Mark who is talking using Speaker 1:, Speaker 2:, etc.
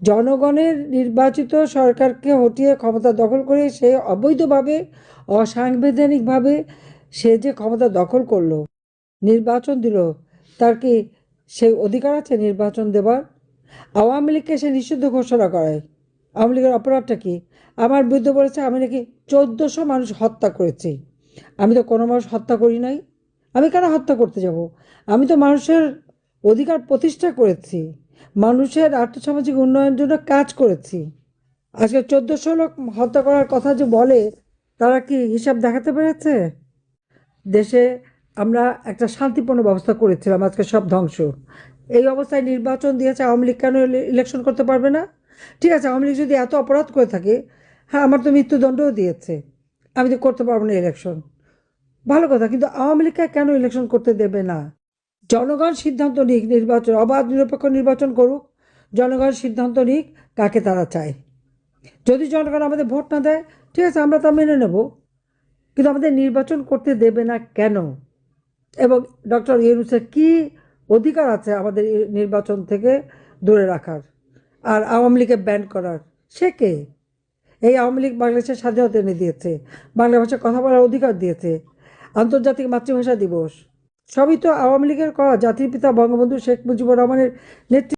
Speaker 1: জনগণের নির্বাচিত সরকারকে হটিয়ে ক্ষমতা দখল করে সে অবৈধভাবে, অসাংবিধানিকভাবে সে যে ক্ষমতা দখল করলো, নির্বাচন দিল, তার কি সে অধিকার আছে নির্বাচন দেবার? আওয়ামী লীগকে সে নিষিদ্ধ ঘোষণা করায়। আওয়ামী লীগের অপরাধটা কি? আমার বিরুদ্ধে বলেছে আমি নাকি 1400 মানুষ হত্যা করেছি। আমি তো কোনো মানুষ হত্যা করি নাই। আমি কেন হত্যা করতে যাব? আমি তো মানুষের অধিকার প্রতিষ্ঠা করেছি, মানুষের আর্থসামাজিক উন্নয়নের জন্য কাজ করেছি। আজকে 1400 লোক হত্যা করার কথা যে বলে, তারা কি হিসাব দেখাতে পেরেছে? দেশে আমরা একটা শান্তিপূর্ণ ব্যবস্থা করেছিলাম, আজকে সব ধ্বংস। এই অবস্থায় নির্বাচন দিয়েছে, আওয়ামী লীগ কেন ইলেকশন করতে পারবে না? ঠিক আছে, আওয়ামী লীগ যদি এত অপরাধ করে থাকে, হ্যাঁ, আমার তো মৃত্যুদণ্ডও দিয়েছে, আমি তো করতে পারবো না ইলেকশন, ভালো কথা, কিন্তু আওয়ামী লীগকে কেন ইলেকশন করতে দেবে না? জনগণ সিদ্ধান্ত নিক, নির্বাচন অবাধ নিরপেক্ষ নির্বাচন করুক, জনগণ সিদ্ধান্ত নিক কাকে তারা চায়। যদি জনগণ আমাদের ভোট না দেয়, ঠিক আছে, আমরা তা মেনে নেব, কিন্তু আমাদের নির্বাচন করতে দেবে না কেন? এবং ডক্টর ইউনূসের কি অধিকার আছে আমাদের নির্বাচন থেকে দূরে রাখার আর আওয়ামী লীগকে ব্যান করার? সে কে? এই আওয়ামী লীগ বাংলাদেশের স্বাধীনতা এনে দিয়েছে, বাংলা ভাষায় কথা বলার অধিকার দিয়েছে, আন্তর্জাতিক মাতৃভাষা দিবস, সবই তো আওয়ামী লীগের করা। জাতির পিতা বঙ্গবন্ধু শেখ মুজিবুর রহমানের নেতৃত্বে